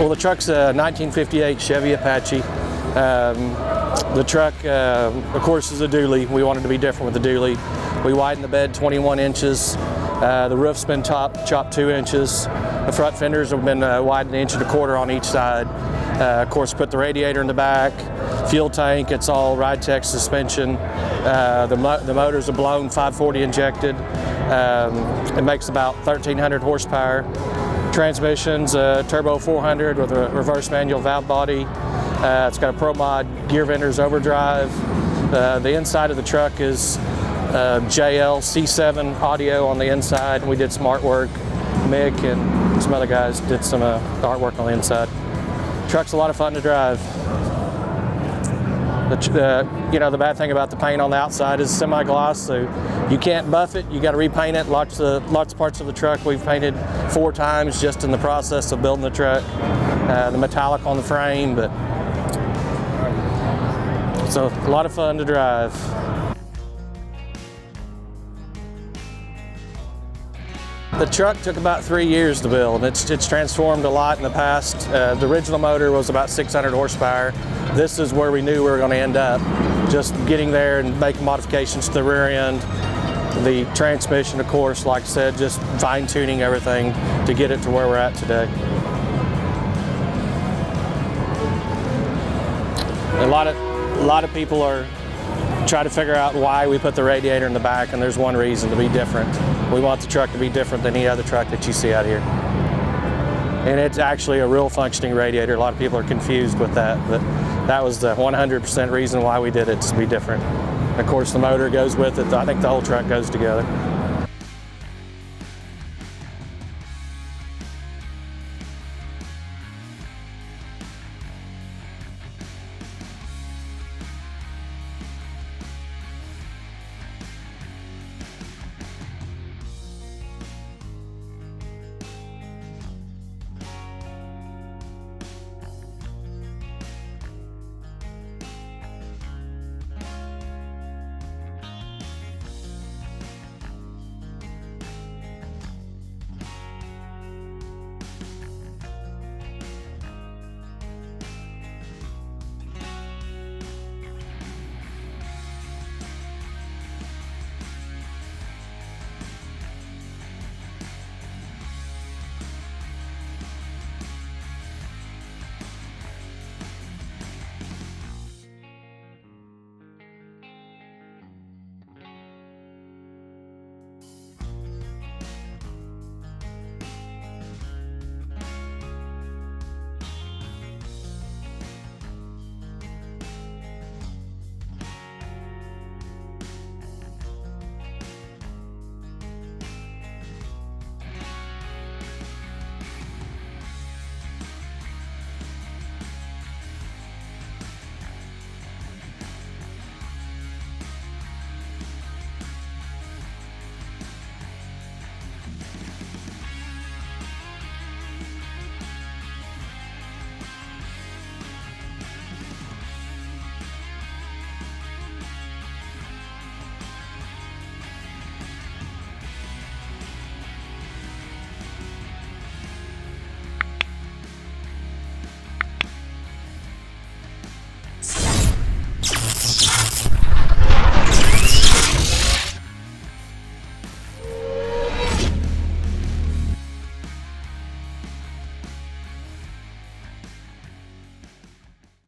Well, the truck's a 1958 Chevy Apache. The truck, of course, is a dually. We wanted to be different with the dually. We widened the bed 21 inches. The roof's been chopped 2 inches. The front fenders have been widened 1.25 inches on each side. Of course, put the radiator in the back, fuel tank. It's all Ride-Tech suspension. The motors are blown 540 injected. It makes about 1,300 horsepower. Transmission's a turbo 400 with a reverse manual valve body. It's got a Pro Mod gear vendors overdrive. The inside of the truck is JL C7 audio on the inside. We did some artwork. Mick and some other guys did some artwork on the inside. Truck's a lot of fun to drive. The bad thing about the paint on the outside is semi-gloss, so you can't buff it. You got to repaint it. Lots of parts of the truck we've painted 4 times just in the process of building the truck. The metallic on the frame, but it's a lot of fun to drive. The truck took about 3 years to build. It's transformed a lot in the past. The original motor was about 600 horsepower. This is where we knew we were going to end up. Just getting there and making modifications to the rear end. The transmission, of course, like I said, just fine-tuning everything to get it to where we're at today. A lot of people are trying to figure out why we put the radiator in the back, and there's one reason: to be different. We want the truck to be different than any other truck that you see out here. And it's actually a real functioning radiator. A lot of people are confused with that, but that was the 100% reason why we did it, to be different. Of course, the motor goes with it. I think the whole truck goes together.